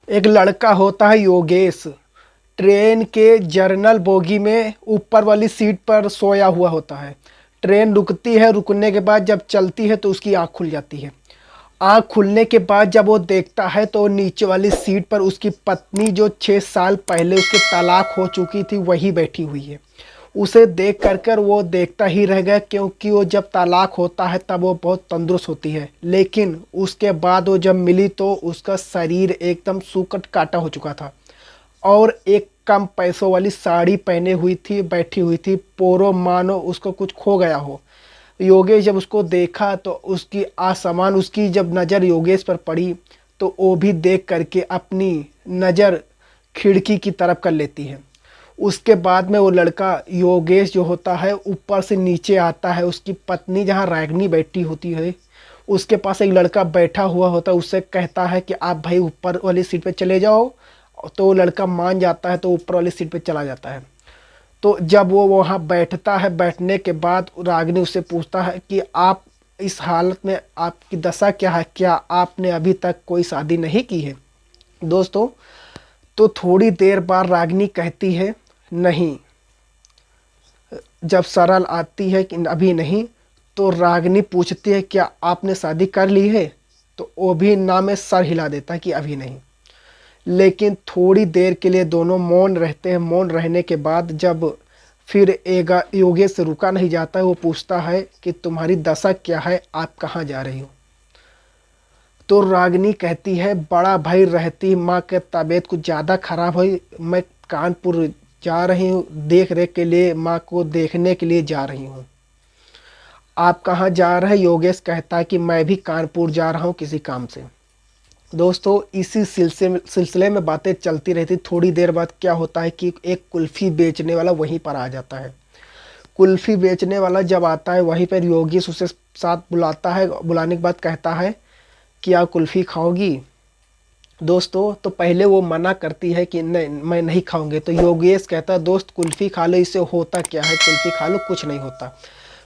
एक लड़का होता है योगेश। ट्रेन के जर्नल बोगी में ऊपर वाली सीट पर सोया हुआ होता है। ट्रेन रुकती है, रुकने के बाद जब चलती है तो उसकी आँख खुल जाती है। आँख खुलने के बाद जब वो देखता है तो नीचे वाली सीट पर उसकी पत्नी, जो 6 साल पहले उसके तलाक हो चुकी थी, वही बैठी हुई है। उसे देख कर वो देखता ही रह गया, क्योंकि वो जब तलाक होता है तब वो बहुत तंदुरुस्त होती है, लेकिन उसके बाद वो जब मिली तो उसका शरीर एकदम सूखट काटा हो चुका था और एक कम पैसों वाली साड़ी पहने हुई थी, बैठी हुई थी, पोरो मानो उसको कुछ खो गया हो। योगेश जब उसको देखा तो उसकी आसमान उसकी जब नज़र योगेश पर पड़ी तो वो भी देख करके अपनी नज़र खिड़की की तरफ कर लेती है। उसके बाद में वो लड़का योगेश जो होता है ऊपर से नीचे आता है। उसकी पत्नी जहाँ रागिनी बैठी होती है उसके पास एक लड़का बैठा हुआ होता है। उससे कहता है कि आप भाई ऊपर वाली सीट पे चले जाओ, तो वो लड़का मान जाता है तो ऊपर वाली सीट पे चला जाता है। तो जब वो वहाँ बैठता है, बैठने के बाद रागिनी उससे पूछता है कि आप इस हालत में आपकी दशा क्या है, क्या आपने अभी तक कोई शादी नहीं की है दोस्तों? तो थोड़ी देर बाद रागिनी कहती है नहीं। जब सरल आती है कि अभी नहीं, तो रागिनी पूछती है क्या आपने शादी कर ली है? तो वो भी ना में सर हिला देता है कि अभी नहीं। लेकिन थोड़ी देर के लिए दोनों मौन रहते हैं। मौन रहने के बाद जब फिर एक योगेश से रुका नहीं जाता है, वो पूछता है कि तुम्हारी दशा क्या है, आप कहाँ जा रही हो? तो रागिनी कहती है बड़ा भाई रहती माँ के तबीयत कुछ ज़्यादा खराब हुई, मैं कानपुर जा रही हूँ देख रेख के लिए, माँ को देखने के लिए जा रही हूँ। आप कहाँ जा रहे हैं? योगेश कहता है कि मैं भी कानपुर जा रहा हूँ किसी काम से। दोस्तों इसी सिलसिले में बातें चलती रहती। थोड़ी देर बाद क्या होता है कि एक कुल्फ़ी बेचने वाला वहीं पर आ जाता है। कुल्फ़ी बेचने वाला जब आता है वहीं पर योगेश उसे साथ बुलाता है। बुलाने के बाद कहता है क्या कुल्फ़ी खाओगी? दोस्तों तो पहले वो मना करती है कि नहीं, मैं नहीं खाऊंगी। तो योगेश कहता है दोस्त कुल्फ़ी खा लो, इससे होता क्या है, कुल्फ़ी खा लो कुछ नहीं होता।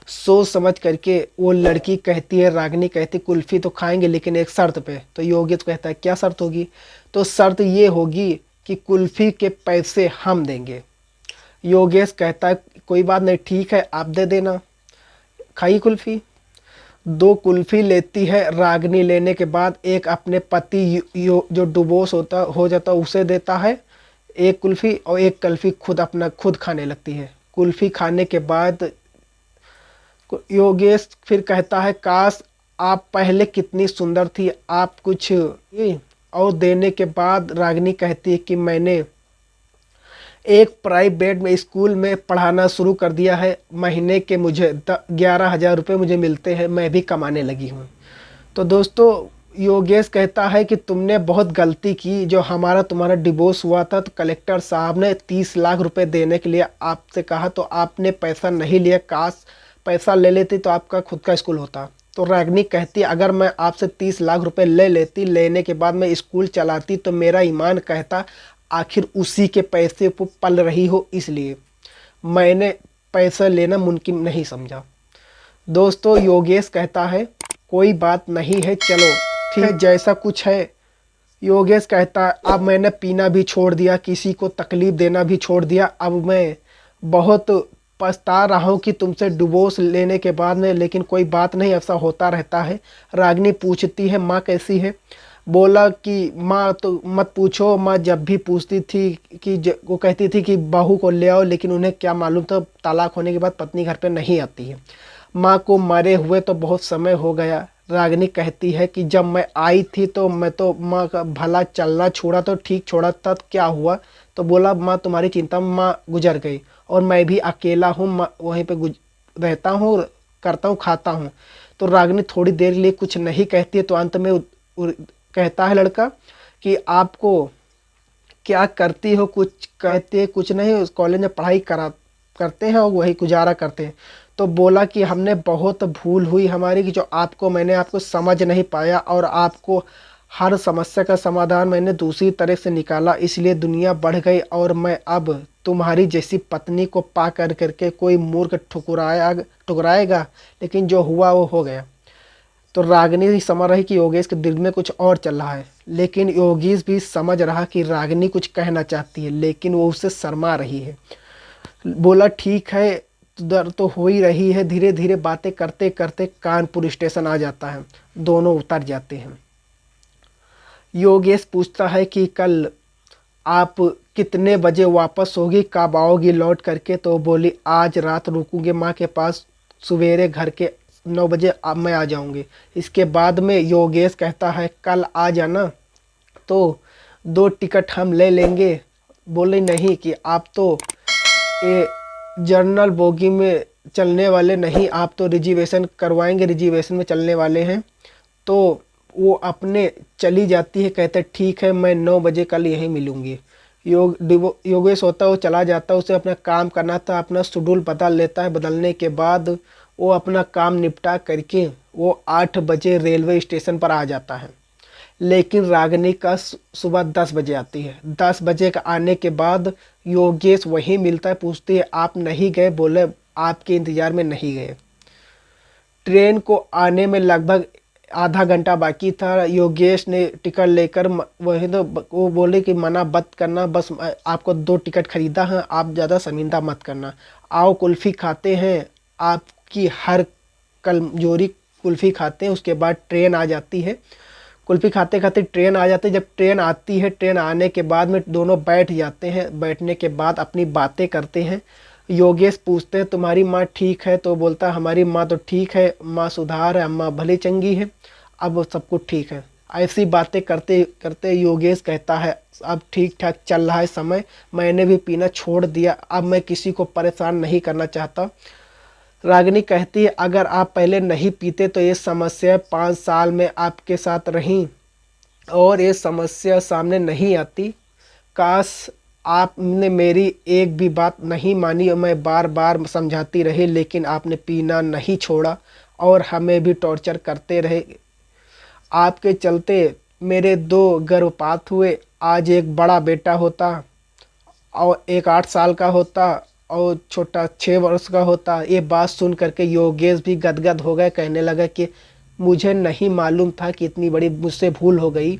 सोच समझ करके वो लड़की कहती है, रागिनी कहती कुल्फ़ी तो खाएंगे लेकिन एक शर्त पे। तो योगेश कहता है क्या शर्त होगी? तो शर्त ये होगी कि कुल्फ़ी के पैसे हम देंगे। योगेश कहता है कोई बात नहीं, ठीक है आप दे देना। खाई कुल्फ़ी। 2 कुल्फ़ी लेती है रागिनी। लेने के बाद एक अपने पति जो डिवोर्स होता हो जाता उसे देता है 1 कुल्फ़ी, और 1 कुल्फ़ी खुद अपना खुद खाने लगती है। कुल्फ़ी खाने के बाद योगेश फिर कहता है काश आप पहले कितनी सुंदर थी, आप कुछ और देने के बाद रागिनी कहती है कि मैंने एक प्राइवेट में स्कूल में पढ़ाना शुरू कर दिया है, महीने के मुझे 11,000 रुपये मुझे मिलते हैं, मैं भी कमाने लगी हूँ। तो दोस्तों योगेश कहता है कि तुमने बहुत गलती की, जो हमारा तुम्हारा डिवोर्स हुआ था तो कलेक्टर साहब ने 30 लाख रुपए देने के लिए आपसे कहा तो आपने पैसा नहीं लिया, काश पैसा ले लेती तो आपका खुद का स्कूल होता। तो रागिनी कहती अगर मैं आपसे 30 लाख रुपए ले लेती, लेने के बाद मैं स्कूल चलाती तो मेरा ईमान कहता आखिर उसी के पैसे पर पल रही हो, इसलिए मैंने पैसा लेना मुमकिन नहीं समझा। दोस्तों योगेश कहता है कोई बात नहीं है, चलो ठीक है जैसा कुछ है। योगेश कहता है अब मैंने पीना भी छोड़ दिया, किसी को तकलीफ़ देना भी छोड़ दिया, अब मैं बहुत पछता रहा हूँ कि तुमसे डिवोर्स लेने के बाद में, लेकिन कोई बात नहीं, ऐसा होता रहता है। रागिनी पूछती है माँ कैसी है? बोला कि माँ तो मत पूछो, माँ जब भी पूछती थी कि वो कहती थी कि बहू को ले आओ, लेकिन उन्हें क्या मालूम था तलाक होने के बाद पत्नी घर पे नहीं आती है। माँ को मरे हुए तो बहुत समय हो गया। रागिनी कहती है कि जब मैं आई थी तो मैं तो माँ का भला चलना छोड़ा तो ठीक छोड़ा था, क्या हुआ? तो बोला माँ तुम्हारी चिंता में माँ गुजर गई और मैं भी अकेला हूँ, वहीं पे रहता हूँ, करता हूँ, खाता हूँ। तो रागिनी थोड़ी देर के लिए कुछ नहीं कहती है, तो अंत में कहता है लड़का कि आपको क्या करती हो? कुछ कहते हैं कुछ नहीं, उस कॉलेज में पढ़ाई करते हैं और वही गुजारा करते हैं। तो बोला कि हमने बहुत भूल हुई हमारी कि जो मैंने आपको समझ नहीं पाया और आपको हर समस्या का समाधान मैंने दूसरी तरह से निकाला, इसलिए दुनिया बढ़ गई और मैं अब तुम्हारी जैसी पत्नी को पा करके कोई मूर्ख ठुकराएगा, लेकिन जो हुआ वो हो गया। तो रागिनी भी समझ रही कि योगेश के दिल में कुछ और चल रहा है, लेकिन योगेश भी समझ रहा कि रागिनी कुछ कहना चाहती है, लेकिन वो उससे शर्मा रही है। बोला ठीक है, दर्द तो हो ही रही है। धीरे धीरे बातें करते करते कानपुर स्टेशन आ जाता है, दोनों उतर जाते हैं। योगेश पूछता है कि कल आप कितने बजे वापस होगी, कब आओगी लौट करके। तो बोली आज रात रुकूंगी माँ के पास, सवेरे घर के 9 बजे अब मैं आ जाऊंगी। इसके बाद में योगेश कहता है कल आ जाना, तो 2 टिकट हम ले लेंगे। बोले नहीं कि आप तो ये जनरल बोगी में चलने वाले नहीं, आप तो रिजर्वेशन करवाएंगे, रिजर्वेशन में चलने वाले हैं। तो वो अपने चली जाती है, कहते ठीक है मैं 9 बजे कल यहीं मिलूंगी। योगेश होता है वो चला जाता है, उसे अपना काम करना था, अपना शेड्यूल बदल लेता है। बदलने के बाद वो अपना काम निपटा करके वो 8 बजे रेलवे स्टेशन पर आ जाता है। लेकिन रागिनी का सुबह 10 बजे आती है। 10 बजे का आने के बाद योगेश वहीं मिलता है, पूछती है आप नहीं गए। बोले आपके इंतज़ार में नहीं गए। ट्रेन को आने में लगभग आधा घंटा बाकी था। योगेश ने टिकट लेकर वही तो वो बोले कि मना मत करना, बस आपको 2 टिकट खरीदा है, आप ज़्यादा शर्मिंदा मत करना। आओ कुल्फ़ी खाते हैं, आपकी हर कमजोरी कुल्फ़ी खाते हैं। उसके बाद ट्रेन आ जाती है। कुल्फ़ी खाते खाते ट्रेन आ जाती है। जब ट्रेन आती है, ट्रेन आने के बाद में दोनों बैठ जाते हैं। बैठने के बाद अपनी बातें करते हैं। योगेश पूछते हैं तुम्हारी माँ ठीक है? तो बोलता है हमारी माँ तो ठीक है, माँ सुधार है, अम्मा भली चंगी है, अब सब कुछ ठीक है। ऐसी बातें करते करते योगेश कहता है अब ठीक ठाक चल रहा है समय, मैंने भी पीना छोड़ दिया, अब मैं किसी को परेशान नहीं करना चाहता। रागिनी कहती है अगर आप पहले नहीं पीते तो ये समस्या 5 साल में आपके साथ रही और ये समस्या सामने नहीं आती। काश आपने मेरी एक भी बात नहीं मानी और मैं बार बार समझाती रही, लेकिन आपने पीना नहीं छोड़ा और हमें भी टॉर्चर करते रहे। आपके चलते मेरे 2 गर्भपात हुए, आज एक बड़ा बेटा होता और एक 8 साल का होता और छोटा 6 वर्ष का होता। ये बात सुन करके योगेश भी गदगद हो गए, कहने लगा कि मुझे नहीं मालूम था कि इतनी बड़ी मुझसे भूल हो गई।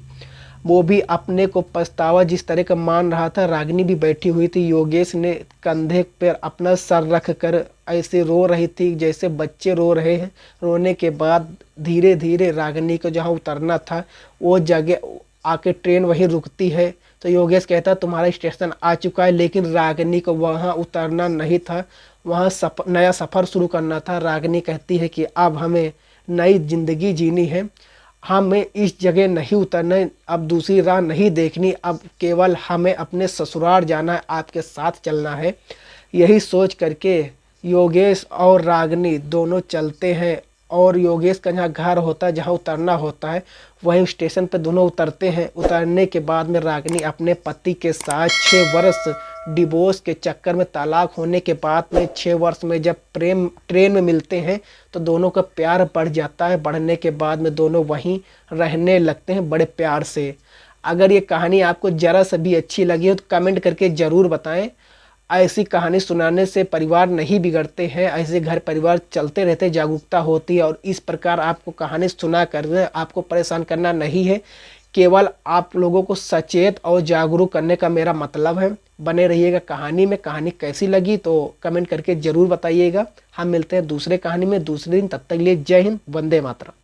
वो भी अपने को पछतावा जिस तरह का मान रहा था। रागिनी भी बैठी हुई थी। योगेश ने कंधे पर अपना सर रख कर ऐसे रो रही थी जैसे बच्चे रो रहे हैं। रोने के बाद धीरे धीरे रागिनी को जहाँ उतरना था वो जगह आके ट्रेन वहीं रुकती है। तो योगेश कहता तुम्हारा स्टेशन आ चुका है, लेकिन रागिनी को वहाँ उतरना नहीं था, वहाँ नया सफ़र शुरू करना था। रागिनी कहती है कि अब हमें नई ज़िंदगी जीनी है, हमें इस जगह नहीं उतरना, अब दूसरी राह नहीं देखनी, अब केवल हमें अपने ससुराल जाना है, आपके साथ चलना है। यही सोच करके योगेश और रागिनी दोनों चलते हैं और योगेश का जहाँ घर होता है, जहाँ उतरना होता है, वहीं स्टेशन पर दोनों उतरते हैं। उतरने के बाद में रागिनी अपने पति के साथ 6 वर्ष डिवोर्स के चक्कर में, तलाक होने के बाद में 6 वर्ष में जब ट्रेन में मिलते हैं तो दोनों का प्यार बढ़ जाता है। बढ़ने के बाद में दोनों वहीं रहने लगते हैं बड़े प्यार से। अगर ये कहानी आपको ज़रा सा भी अच्छी लगी हो तो कमेंट करके ज़रूर बताएं। ऐसी कहानी सुनाने से परिवार नहीं बिगड़ते हैं, ऐसे घर परिवार चलते रहते, जागरूकता होती है। और इस प्रकार आपको कहानी सुना कर आपको परेशान करना नहीं है, केवल आप लोगों को सचेत और जागरूक करने का मेरा मतलब है। बने रहिएगा कहानी में। कहानी कैसी लगी तो कमेंट करके ज़रूर बताइएगा। हम मिलते हैं दूसरे कहानी में दूसरे दिन, तब तक के लिए जय हिंद, वंदे मातरम।